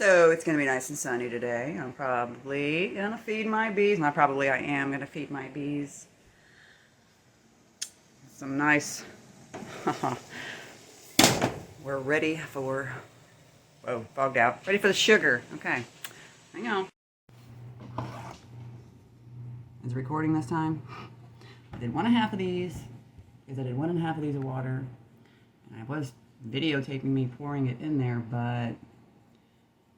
So it's going to be nice and sunny today. I'm probably going to feed my bees. Not probably, I am going to feed my bees some nice, we're ready for, whoa, fogged out. Ready for the sugar. Okay, hang on. Is it recording this time? I did 1.5 of these, because I did 1.5 of these of water. And I was videotaping me pouring it in there, but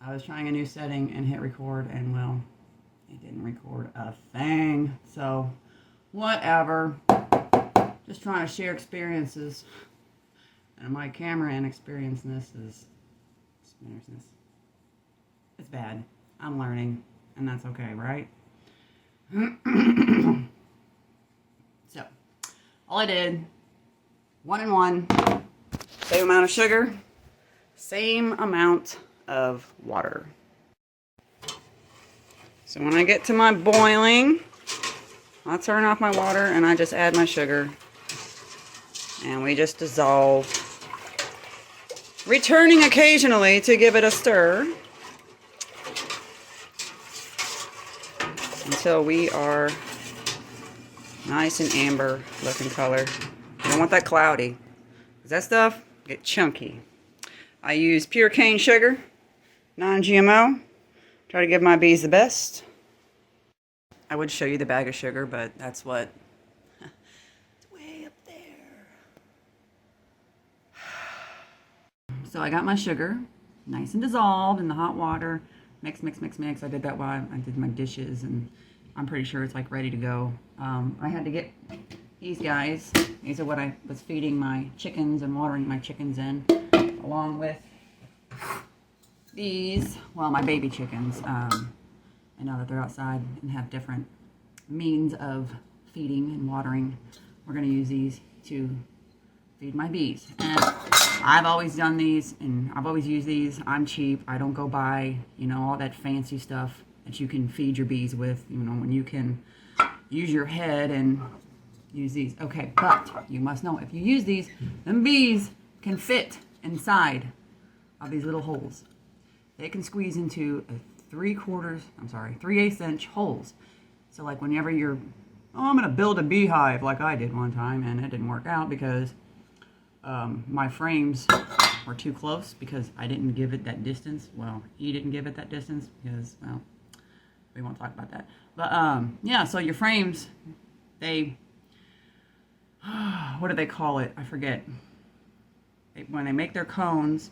I was trying a new setting and hit record, and well, it didn't record a thing. So, whatever. Just trying to share experiences. And my camera inexperienceness is it's bad. I'm learning, and that's okay, right? So, all I did, 1 and 1, same amount of sugar, same amount of water. So when I get to my boiling, I'll turn off my water and I just add my sugar. And we just dissolve, returning occasionally to give it a stir until we are nice and amber looking color. You don't want that cloudy, because that stuff get chunky. I use pure cane sugar, non-GMO. Try to give my bees the best. I would show you the bag of sugar, but that's what, it's way up there. So I got my sugar, nice and dissolved in the hot water. Mix, mix, mix, mix. I did that while I did my dishes, and I'm pretty sure it's like ready to go. I had to get these guys. These are what I was feeding my chickens and watering my chickens in, along with these, well, my baby chickens. I know that they're outside and have different means of feeding and watering. We're going to use these to feed my bees. And I've always done these, and I've always used these. I'm cheap. I don't go buy, you know, all that fancy stuff that you can feed your bees with, you know, when you can use your head and use these. Okay, but you must know, if you use these, them bees can fit inside of these little holes. They can squeeze into a 3/8 inch holes. So like whenever you're, oh, I'm going to build a beehive like I did one time, and it didn't work out because my frames were too close, because I didn't give it that distance. Well, he didn't give it that distance because, well, we won't talk about that. But yeah, so your frames, they, what do they call it? I forget. When they make their cones,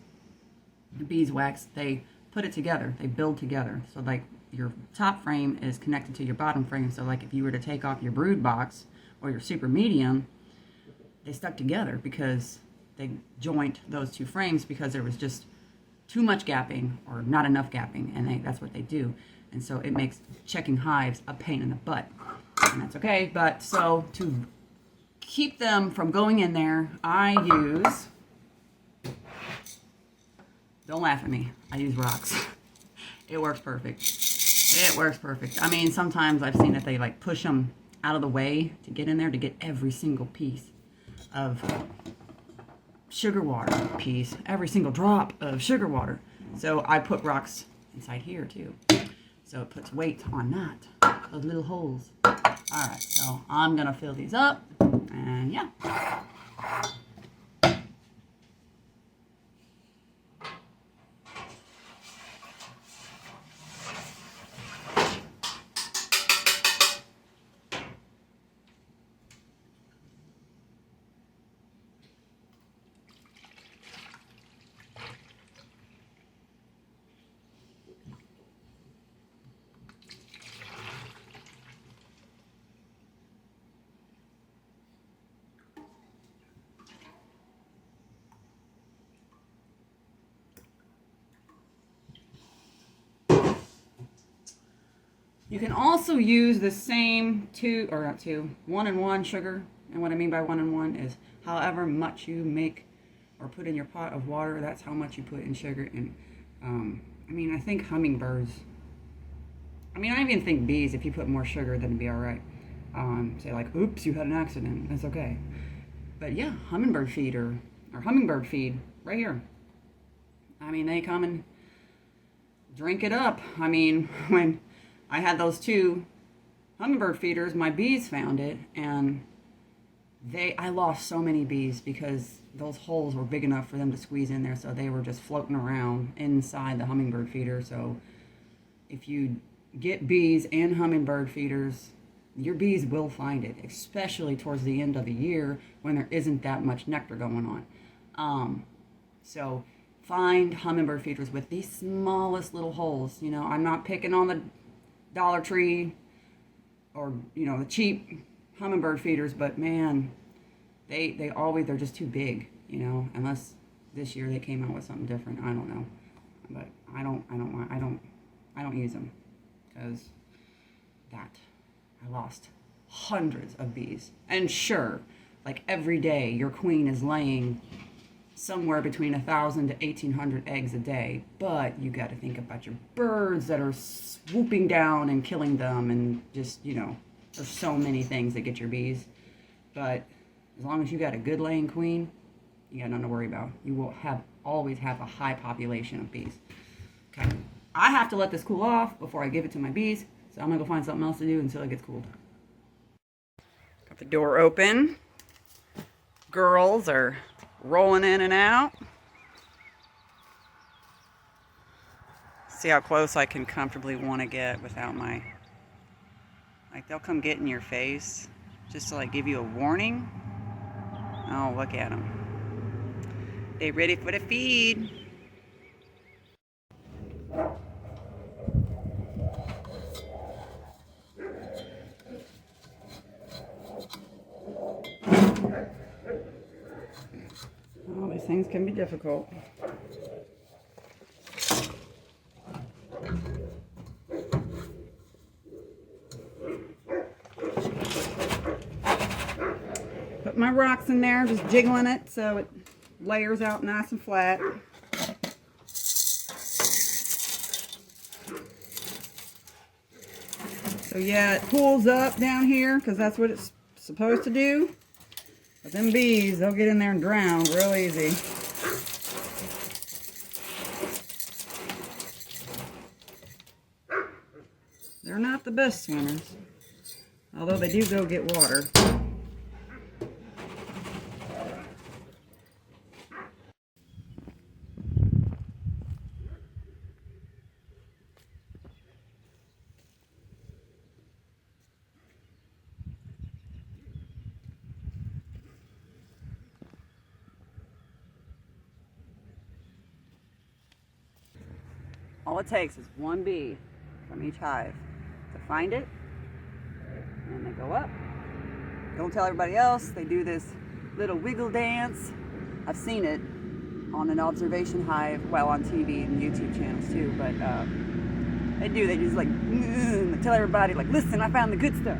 the beeswax, they put it together. They build together. So like your top frame is connected to your bottom frame. So like if you were to take off your brood box or your super medium, they stuck together because they joint those two frames, because there was just too much gapping or not enough gapping, and that's what they do. And so it makes checking hives a pain in the butt, and that's okay. But so to keep them from going in there, I use, don't laugh at me, I use rocks. It works perfect. It works perfect. I mean, sometimes I've seen that they like push them out of the way to get in there to get every single piece of sugar water every single drop of sugar water. So I put rocks inside here too. So it puts weight on that, those little holes. All right, so I'm gonna fill these up, and yeah. You can also use the same 1 and 1 sugar. And what I mean by 1 and 1 is however much you make or put in your pot of water, that's how much you put in sugar. And I mean, I think hummingbirds, I mean, I even think bees, if you put more sugar, then it'd be all right. Say like, oops, you had an accident. That's okay. But yeah, hummingbird feed or hummingbird feed right here. I mean, they come in drink it up. I mean, when I had those 2 hummingbird feeders, my bees found it, and I lost so many bees because those holes were big enough for them to squeeze in there, so they were just floating around inside the hummingbird feeder. So if you get bees and hummingbird feeders, your bees will find it, especially towards the end of the year when there isn't that much nectar going on. So find hummingbird feeders with the smallest little holes. You know, I'm not picking on the Dollar Tree or, you know, the cheap hummingbird feeders, but man, they're just too big, you know, unless this year they came out with something different. I don't know, but I don't use them because I lost hundreds of bees. And sure, like every day your queen is laying somewhere between 1,000 to 1,800 eggs a day, but you got to think about your birds that are swooping down and killing them, and just, you know, there's so many things that get your bees. But as long as you got a good laying queen, you got nothing to worry about. You will always have a high population of bees. Okay, I have to let this cool off before I give it to my bees, so I'm gonna go find something else to do until it gets cooled. Got the door open. Girls are rolling in and out. See how close I can comfortably want to get without my, like, they'll come get in your face just to like give you a warning. Oh, look at them. They ready for the feed. Oh, these things can be difficult. Put my rocks in there, just jiggling it so it layers out nice and flat. So yeah, it pulls up down here because that's what it's supposed to do. But them bees, they'll get in there and drown real easy. They're not the best swimmers, although they do go get water. All it takes is one bee from each hive to find it, and they go up. Don't tell everybody else. They do this little wiggle dance. I've seen it on an observation hive, well, on TV and YouTube channels too, but they just like tell everybody, like, listen, I found the good stuff.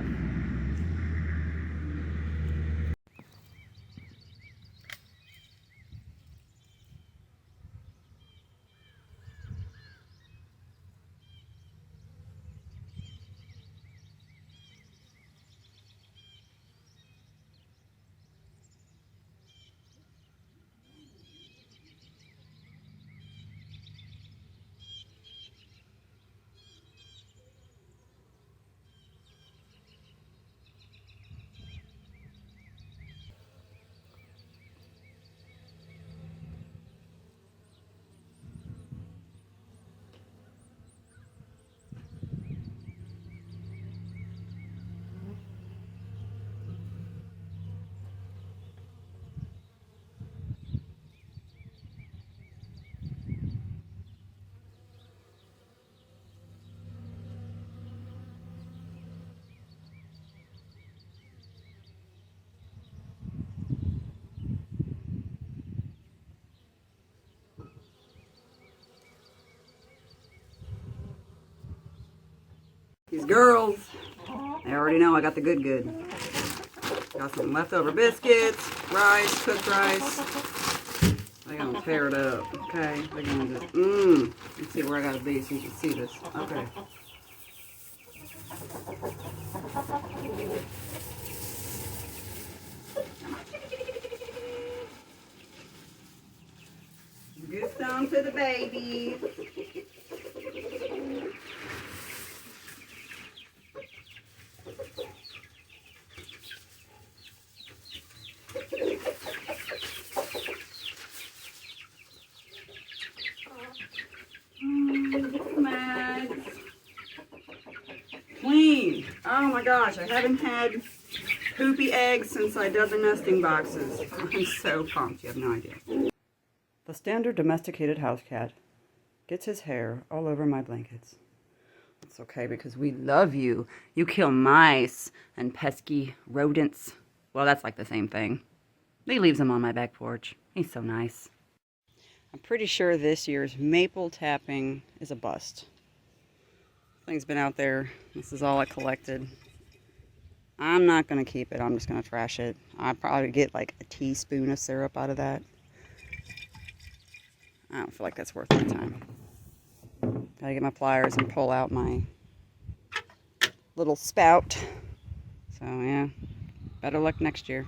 These girls, they already know I got the good. Got some leftover biscuits, rice, cooked rice. They're gonna tear it up, okay? They're gonna just, Let's see where I gotta be so you can see this. Okay. Good song to the babies. Oh my gosh, I haven't had poopy eggs since I did the nesting boxes. I'm so pumped, you have no idea. The standard domesticated house cat gets his hair all over my blankets. It's okay because we love you. You kill mice and pesky rodents. Well, that's like the same thing. He leaves them on my back porch. He's so nice. I'm pretty sure this year's maple tapping is a bust. Thing's been out there. This is all I collected. I'm not going to keep it. I'm just going to trash it. I'll probably get like a teaspoon of syrup out of that. I don't feel like that's worth my time. Gotta get my pliers and pull out my little spout. So yeah, better luck next year.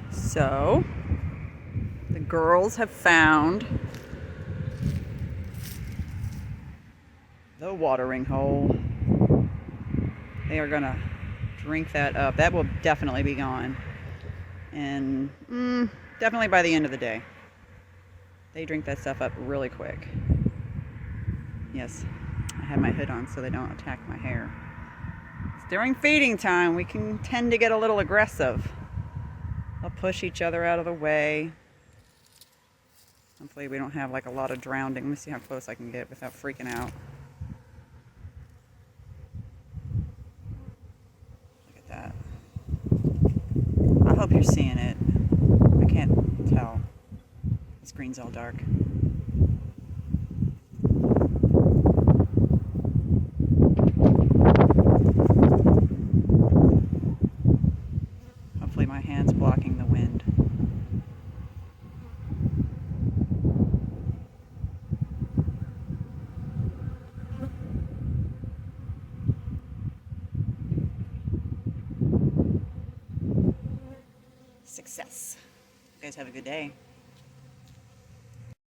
So, the girls have found the watering hole. They are gonna drink that up. That will definitely be gone. And definitely by the end of the day. They drink that stuff up really quick. Yes, I have my hood on so they don't attack my hair. It's during feeding time, we can tend to get a little aggressive. They'll push each other out of the way. Hopefully we don't have like a lot of drowning. Let me see how close I can get without freaking out. Look at that. I hope you're seeing it. I can't tell. The screen's all dark. Hopefully my hand's blocking the wind. Success. You guys have a good day.